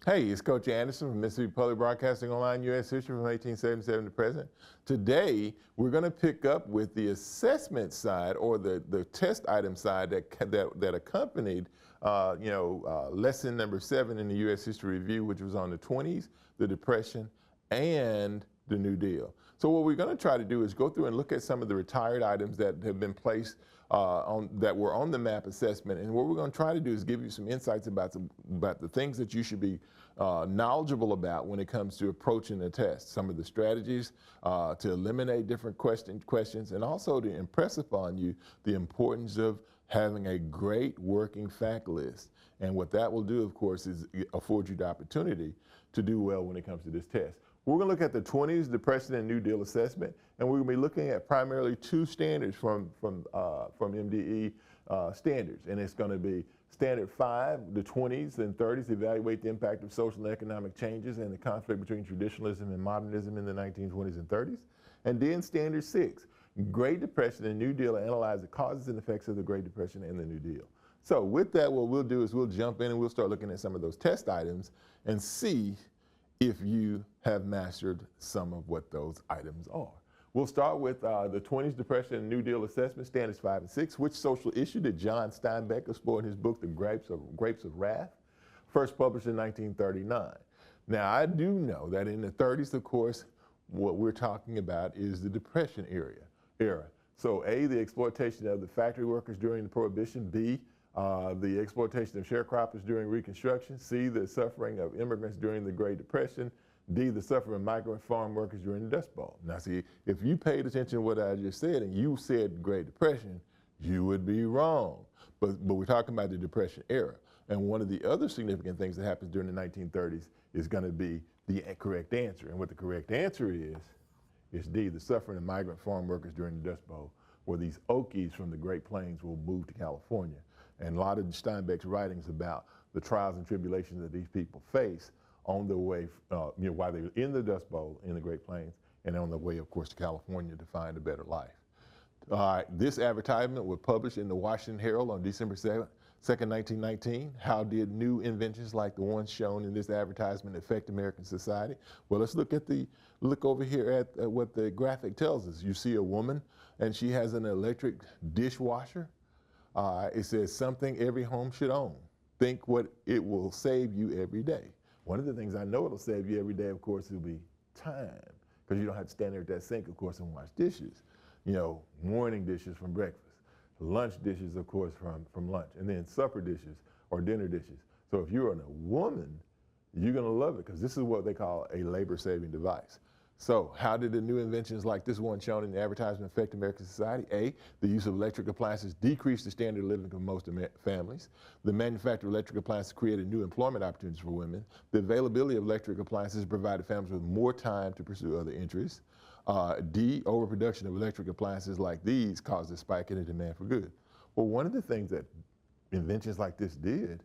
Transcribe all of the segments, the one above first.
Hey, it's Coach Anderson from Mississippi Public Broadcasting Online U.S. History from 1877 to present. Today, we're going to pick up with the assessment side or the test item side that accompanied, lesson number 7 in the U.S. History Review, which was on the 20s, the Depression, and the New Deal. So what we're going to try to do is go through and look at some of the retired items that have been placed that were on the map assessment, and what we're going to try to do is give you some insights about the things that you should be knowledgeable about when it comes to approaching the test. Some of the strategies to eliminate different questions, and also to impress upon you the importance of having a great working fact list. And what that will do, of course, is afford you the opportunity to do well when it comes to this test. We're going to look at the 20s, Depression, and New Deal assessment, and we're going to be looking at primarily 2 standards from MDE standards, and it's going to be Standard 5, the 20s and 30s, evaluate the impact of social and economic changes and the conflict between traditionalism and modernism in the 1920s and 30s, and then Standard 6, Great Depression and New Deal, analyze the causes and effects of the Great Depression and the New Deal. So with that, what we'll do is we'll jump in and we'll start looking at some of those test items and see if you have mastered some of what those items are. We'll start with the 20s, Depression, and New Deal assessment, standards 5 and 6. Which social issue did John Steinbeck explore in his book, The Grapes of Wrath, first published in 1939? Now, I do know that in the 30s, of course, what we're talking about is the Depression era. So A, the exploitation of the factory workers during the Prohibition. B, the exploitation of sharecroppers during Reconstruction. C, the suffering of immigrants during the Great Depression. D, the suffering of migrant farm workers during the Dust Bowl. Now see, if you paid attention to what I just said and you said Great Depression, you would be wrong. But we're talking about the Depression era. And one of the other significant things that happens during the 1930s is going to be the correct answer. And what the correct answer is D, the suffering of migrant farm workers during the Dust Bowl, where these Okies from the Great Plains will move to California. And a lot of Steinbeck's writings about the trials and tribulations that these people face on their way, while they were in the Dust Bowl in the Great Plains, and on their way, of course, to California to find a better life. This advertisement was published in the Washington Herald on December 2nd, 1919. How did new inventions like the ones shown in this advertisement affect American society? Well, let's look over here at what the graphic tells us. You see a woman, and she has an electric dishwasher. It says something every home should own. Think what it will save you every day. One of the things I know it'll save you every day, of course, will be time, because you don't have to stand there at that sink, of course, and wash dishes. Morning dishes from breakfast, lunch dishes, of course, from lunch, and then supper dishes or dinner dishes. So if you're a woman, you're going to love it, because this is what they call a labor-saving device. So how did the new inventions like this one shown in the advertisement affect American society? A, the use of electric appliances decreased the standard of living of most families. The manufacture of electric appliances created new employment opportunities for women. The availability of electric appliances provided families with more time to pursue other interests. D, overproduction of electric appliances like these caused a spike in the demand for goods. Well, one of the things that inventions like this did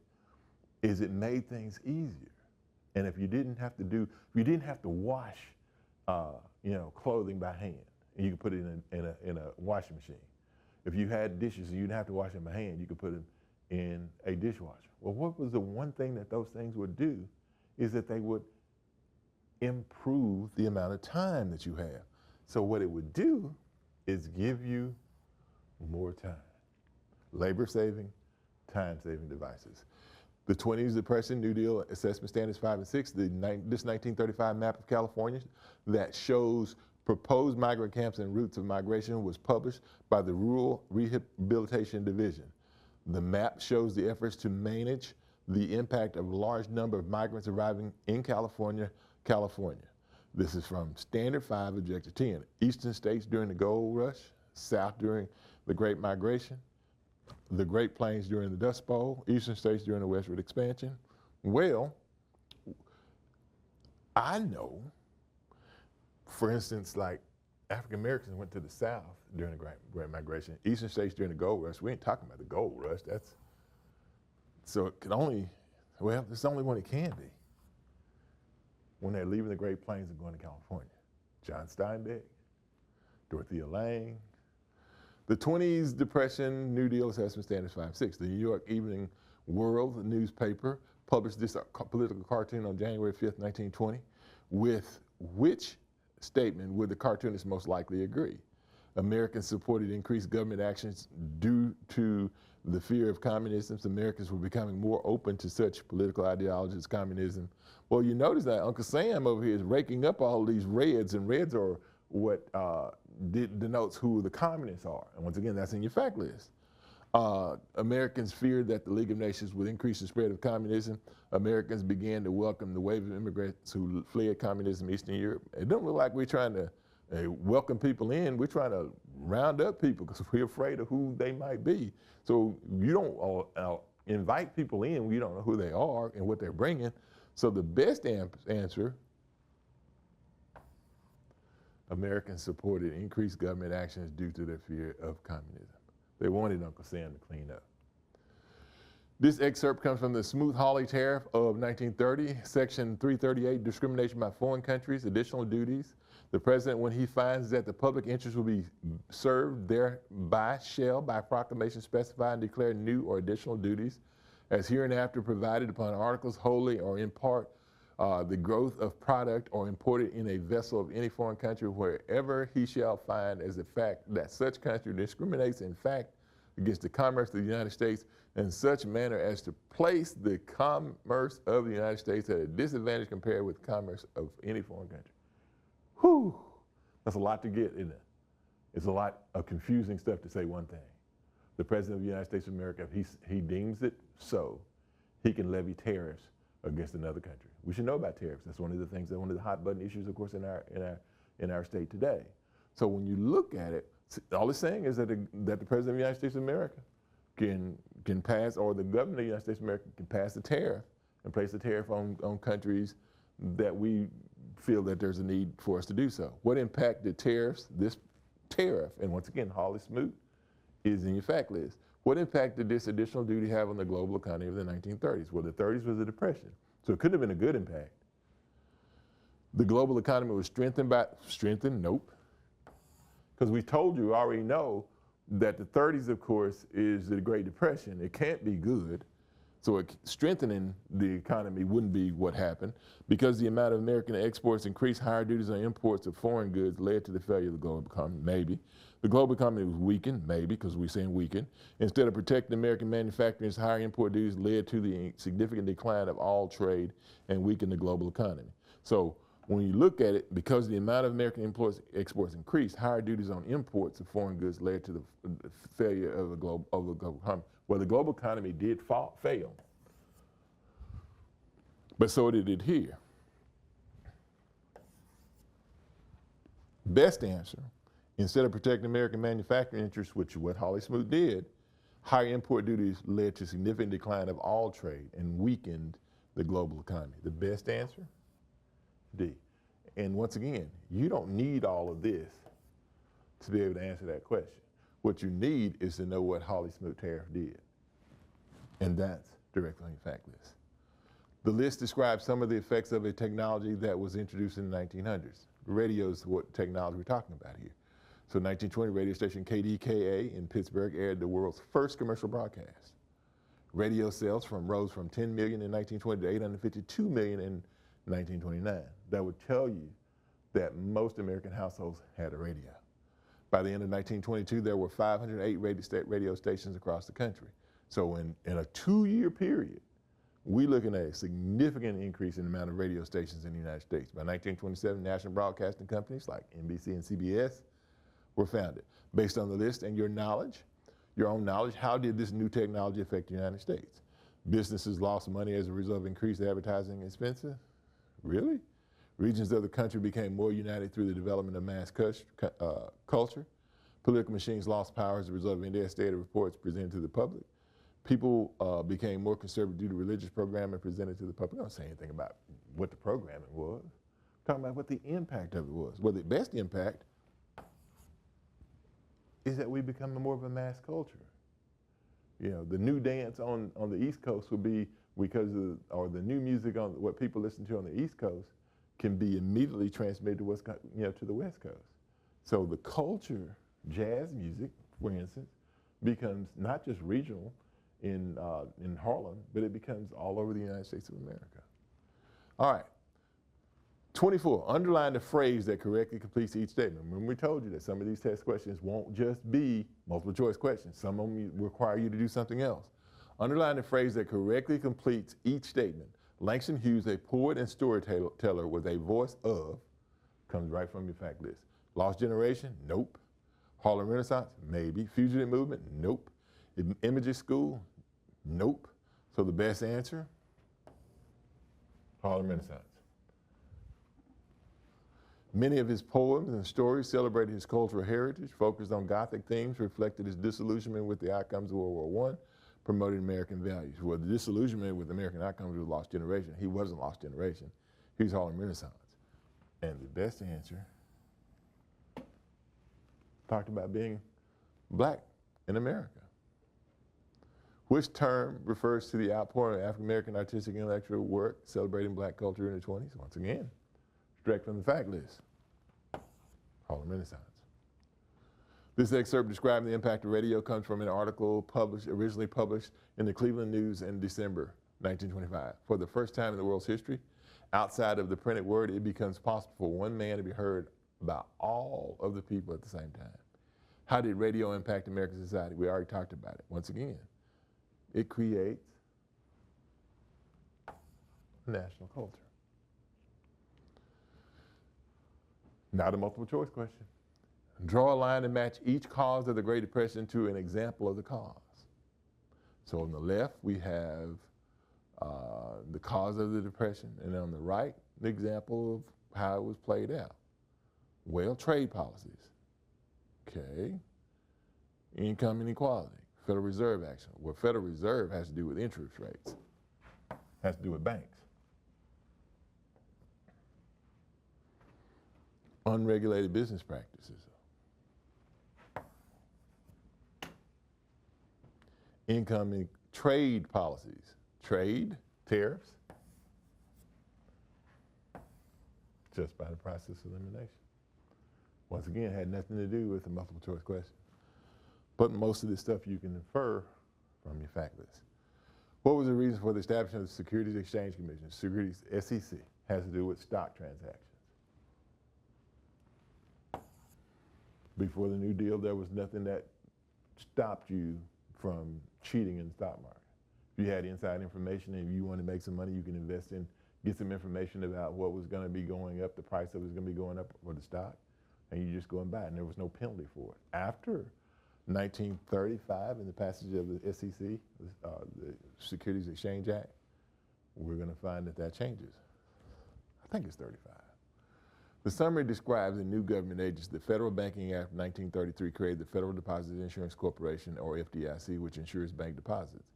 is it made things easier. And if you didn't have to wash clothing by hand, and you could put it in a washing machine. If you had dishes and you didn't have to wash them by hand, you could put them in a dishwasher. Well, what was the one thing that those things would do is that they would improve the amount of time that you have. So what it would do is give you more time. Labor-saving, time-saving devices. The 20s, Depression, New Deal assessment standards 5 and 6, this 1935 map of California that shows proposed migrant camps and routes of migration was published by the Rural Rehabilitation Division. The map shows the efforts to manage the impact of a large number of migrants arriving in California. This is from Standard 5, Objective 10. Eastern states during the gold rush, South during the Great Migration, the Great Plains during the Dust Bowl, Eastern states during the westward expansion. Well, I know, for instance, like African Americans went to the South during the Great Migration, Eastern states during the gold rush. We ain't talking about the gold rush. So it can only, it's the only one it can be when they're leaving the Great Plains and going to California. John Steinbeck, Dorothea Lange. The 20s, Depression, New Deal assessment standards 5 and 6. The New York Evening World newspaper published this political cartoon on January 5th, 1920. With which statement would the cartoonist most likely agree? Americans supported increased government actions due to the fear of communism. Americans were becoming more open to such political ideologies as communism. Well, you notice that Uncle Sam over here is raking up all these reds, and reds are what denotes who the communists are. And once again, that's in your fact list. Americans feared that the League of Nations would increase the spread of communism. Americans began to welcome the wave of immigrants who fled communism in Eastern Europe. It don't look like we're trying to welcome people in. We're trying to round up people because we're afraid of who they might be. So you don't invite people in when you don't know who they are and what they're bringing. So the best answer, Americans supported increased government actions due to their fear of communism. They wanted Uncle Sam to clean up. This excerpt comes from the Smoot-Hawley Tariff of 1930, Section 338, Discrimination by Foreign Countries, Additional Duties. The President, when he finds that the public interest will be served thereby, shall, by proclamation, specify and declare new or additional duties, as hereinafter provided upon articles wholly or in part the growth of product or imported in a vessel of any foreign country, wherever he shall find as a fact that such country discriminates in fact against the commerce of the United States in such manner as to place the commerce of the United States at a disadvantage compared with commerce of any foreign country. Whew, that's a lot to get, isn't it? It's a lot of confusing stuff to say one thing. The President of the United States of America, if he deems it so, he can levy tariffs against another country. We should know about tariffs. That's one of the things, one of the hot button issues, of course, in our state today. So when you look at it, all it's saying is that the President of the United States of America can pass, or the government of the United States of America can pass a tariff and place a tariff on countries that we feel that there's a need for us to do so. What impact did this tariff, and once again, Hawley Smoot is in your fact list. What impact did this additional duty have on the global economy of the 1930s? Well, the 30s was a depression, so it couldn't have been a good impact. The global economy was strengthened, nope. Because we told you, already know, that the 30s, of course, is the Great Depression. It can't be good. So strengthening the economy wouldn't be what happened. Because the amount of American exports increased, higher duties on imports of foreign goods led to the failure of the global economy, maybe. The global economy was weakened, maybe, because we're saying weakened. Instead of protecting American manufacturing, higher import duties led to the significant decline of all trade and weakened the global economy. So when you look at it, because the amount of American exports increased, higher duties on imports of foreign goods led to the failure of the global economy. Well, the global economy did fail, but so did it here. Best answer, instead of protecting American manufacturing interests, which is what Hawley Smoot did, higher import duties led to significant decline of all trade and weakened the global economy. The best answer, D. And once again, you don't need all of this to be able to answer that question. What you need is to know what Hawley Smoot tariff did. And that's directly on your fact list. The list describes some of the effects of a technology that was introduced in the 1900s. Radio is what technology we're talking about here. So 1920, radio station KDKA in Pittsburgh aired the world's first commercial broadcast. Radio sales rose from 10 million in 1920 to 852 million in 1929. That would tell you that most American households had a radio. By the end of 1922, there were 508 radio stations across the country. So in a 2-year period, we're looking at a significant increase in the amount of radio stations in the United States. By 1927, national broadcasting companies like NBC and CBS were founded. Based on the list and your knowledge, your own knowledge, how did this new technology affect the United States? Businesses lost money as a result of increased advertising expenses? Really? Regions of the country became more united through the development of mass culture. Political machines lost power as a result of investigative reports presented to the public. People became more conservative due to religious programming presented to the public. I don't say anything about what the programming was. I'm talking about what the impact of it was. Well, the best impact is that we become more of a mass culture. You know, the new dance on the East Coast will be because of, or the new music on what people listen to on the East Coast can be immediately transmitted to to the West Coast. So the culture, jazz music, for instance, becomes not just regional in Harlem, but it becomes all over the United States of America. All right. 24, underline the phrase that correctly completes each statement. Remember we told you that some of these test questions won't just be multiple choice questions. Some of them require you to do something else. Underline the phrase that correctly completes each statement. Langston Hughes, a poet and storyteller with a voice of, comes right from your fact list. Lost Generation? Nope. Harlem Renaissance? Maybe. Fugitive Movement? Nope. Images School? Nope. So the best answer? Harlem Renaissance. Many of his poems and stories celebrated his cultural heritage, focused on Gothic themes, reflected his disillusionment with the outcomes of World War I, promoted American values. Well, the disillusionment with American outcomes was Lost Generation. He wasn't Lost Generation. He was Harlem Renaissance. And the best answer talked about being black in America. Which term refers to the outpouring of African-American artistic intellectual work celebrating black culture in the 20s? Once again, direct from the fact list, Harlem Renaissance. This excerpt describing the impact of radio comes from an article originally published in the Cleveland News in December 1925. For the first time in the world's history, outside of the printed word, it becomes possible for one man to be heard by all of the people at the same time. How did radio impact American society? We already talked about it. Once again, it creates national culture. Not a multiple choice question. Draw a line and match each cause of the Great Depression to an example of the cause. So on the left, we have the cause of the Depression, and on the right, the example of how it was played out. Well, trade policies, okay. Income inequality, Federal Reserve action. Well, Federal Reserve has to do with interest rates, has to do with banks. Unregulated business practices. Income and trade policies. Trade, tariffs, just by the process of elimination. Once again, had nothing to do with the multiple choice question. But most of this stuff you can infer from your fact list. What was the reason for the establishment of the Securities Exchange Commission? Securities, SEC, has to do with stock transactions. Before the New Deal, there was nothing that stopped you from cheating in the stock market. If you had inside information and you wanted to make some money, you can invest in, get some information about what was going to be going up, the price of it was going to be going up for the stock, and you just go and buy it, and there was no penalty for it. After 1935 and the passage of the SEC, the Securities Exchange Act, we're going to find that that changes. I think it's 35. The summary describes a new government agency. The Federal Banking Act of 1933 created the Federal Deposit Insurance Corporation, or FDIC, which insures bank deposits.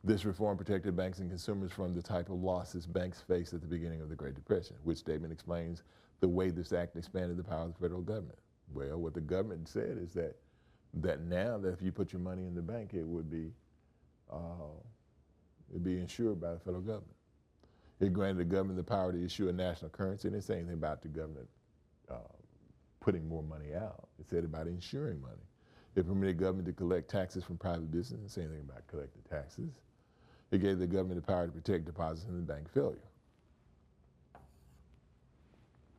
This reform protected banks and consumers from the type of losses banks faced at the beginning of the Great Depression, which statement explains the way this act expanded the power of the federal government. Well, what the government said is that now that if you put your money in the bank, it would be insured by the federal government. It granted the government the power to issue a national currency, and it didn't say anything about the government putting more money out. It said about insuring money. It permitted the government to collect taxes from private business. It didn't say anything about collecting taxes. It gave the government the power to protect deposits in the bank failure.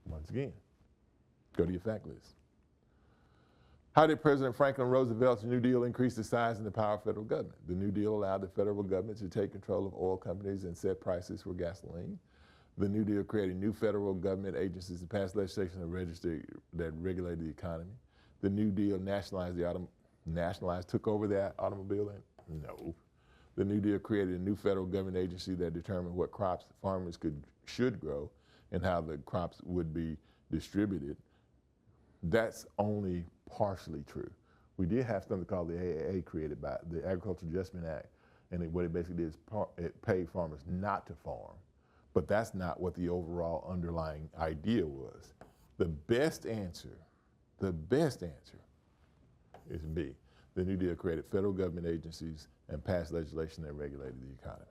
Once again, go to your fact list. How did President Franklin Roosevelt's New Deal increase the size and the power of federal government? The New Deal allowed the federal government to take control of oil companies and set prices for gasoline. The New Deal created new federal government agencies and passed legislation that regulated the economy. The New Deal took over the automobile? No. The New Deal created a new federal government agency that determined what crops farmers should grow and how the crops would be distributed. That's only partially true. We did have something called the AAA created by the Agricultural Adjustment Act, and what it basically did is it paid farmers not to farm, but that's not what the overall underlying idea was. The best answer is B. The New Deal created federal government agencies and passed legislation that regulated the economy.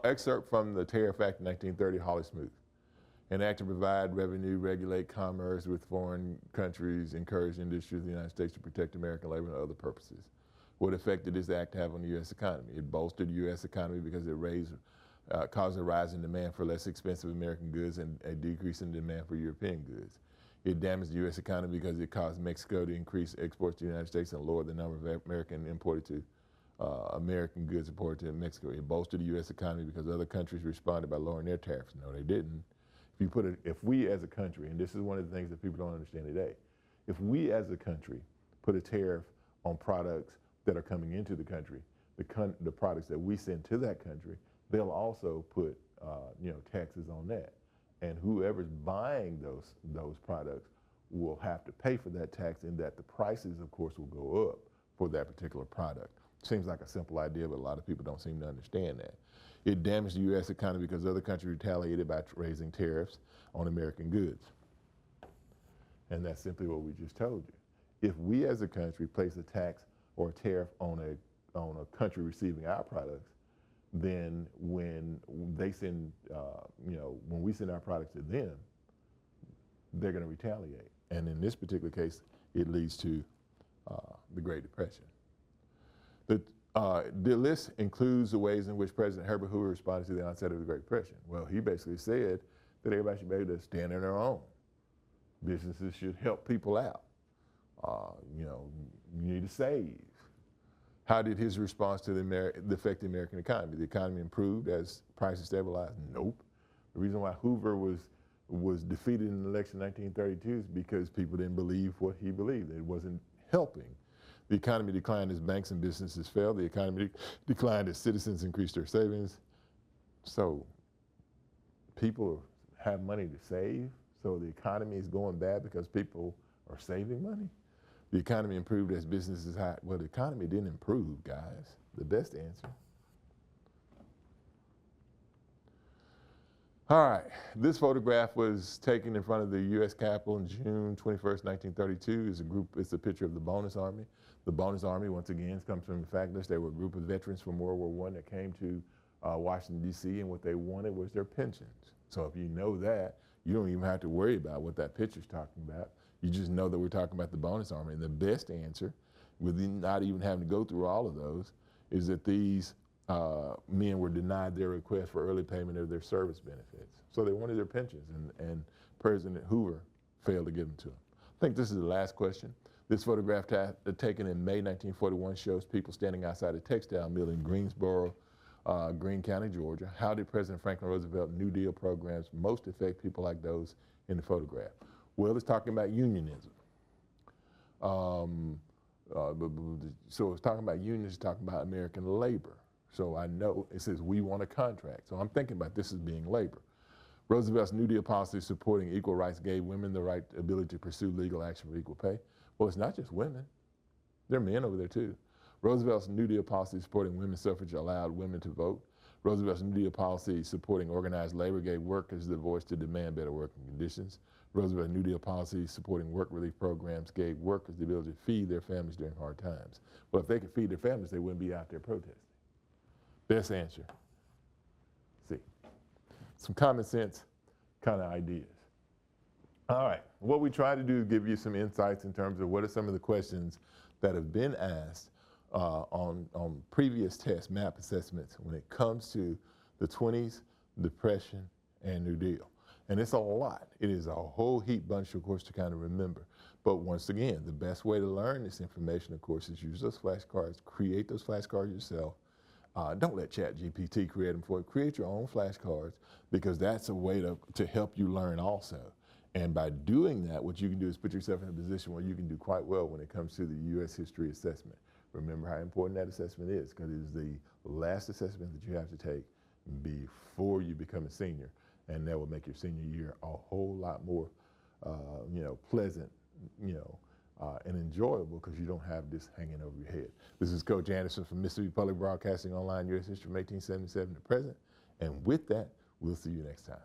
Excerpt from the Tariff Act of 1930, Holly Smoot. enact to provide revenue, regulate commerce with foreign countries, encourage industries of the United States to protect American labor and other purposes. What effect did this act have on the U.S. economy? It bolstered the U.S. economy because it caused a rise in demand for less expensive American goods and a decrease in demand for European goods. It damaged the U.S. economy because it caused Mexico to increase exports to the United States and lower the number of American goods imported to Mexico. It bolstered the U.S. economy because other countries responded by lowering their tariffs. No, they didn't. If we as a country, and this is one of the things that people don't understand today, if we as a country put a tariff on products that are coming into the country, the products that we send to that country, they'll also put taxes on that. And whoever's buying those products will have to pay for that tax, and that the prices, of course, will go up for that particular product. Seems like a simple idea, but a lot of people don't seem to understand that. It damaged the U.S. economy because other countries retaliated by raising tariffs on American goods. And that's simply what we just told you. If we as a country place a tax or a tariff on a country receiving our products, then when they send, when we send our products to them, they're going to retaliate. And in this particular case, it leads to the Great Depression. The list includes the ways in which President Herbert Hoover responded to the onset of the Great Depression. Well, he basically said that everybody should be able to stand on their own. Businesses should help people out. You need to save. How did his response to the affect the American economy? The economy improved as prices stabilized? Nope. The reason why Hoover was defeated in the election in 1932 is because people didn't believe what he believed. It wasn't helping. The economy declined as banks and businesses fell. The economy declined as citizens increased their savings. So people have money to save, so the economy is going bad because people are saving money. The economy improved as businesses hired. Well, the economy didn't improve, guys. The best answer. All right, this photograph was taken in front of the U.S. Capitol on June 21st, 1932. It's a picture of the Bonus Army. The Bonus Army, once again, comes from the fact that they were a group of veterans from World War I that came to Washington, D.C., and what they wanted was their pensions. So if you know that, you don't even have to worry about what that picture's talking about. You just know that we're talking about the Bonus Army. And the best answer, with not even having to go through all of those, is that these men were denied their request for early payment of their service benefits. So they wanted their pensions, and President Hoover failed to give them to them. I think this is the last question. This photograph taken in May 1941 shows people standing outside a textile mill in Greensboro, Greene County, Georgia. How did President Franklin Roosevelt's New Deal programs most affect people like those in the photograph? Well, it's talking about unionism. So it's talking about unions, it's talking about American labor. So I know it says we want a contract. So I'm thinking about this as being labor. Roosevelt's New Deal policy supporting equal rights gave women the right ability to pursue legal action for equal pay. Well, it's not just women. There are men over there too. Roosevelt's New Deal policy supporting women's suffrage allowed women to vote. Roosevelt's New Deal policy supporting organized labor gave workers the voice to demand better working conditions. Roosevelt's New Deal policy supporting work relief programs gave workers the ability to feed their families during hard times. Well, if they could feed their families, they wouldn't be out there protesting. Best answer. See, some common sense kind of ideas. All right, what we try to do is give you some insights in terms of what are some of the questions that have been asked on previous test map assessments when it comes to the 20s, Depression, and New Deal. And it's a lot. It is a whole heap bunch, of course, to kind of remember. But once again, the best way to learn this information, of course, is use those flashcards, create those flashcards yourself. Don't let ChatGPT create them for you. Create your own flashcards, because that's a way to help you learn also. And by doing that, what you can do is put yourself in a position where you can do quite well when it comes to the U.S. history assessment. Remember how important that assessment is, because it is the last assessment that you have to take before you become a senior. And that will make your senior year a whole lot more, pleasant, and enjoyable, because you don't have this hanging over your head. This is Coach Anderson from Mississippi Public Broadcasting Online, U.S. History from 1877 to present. And with that, we'll see you next time.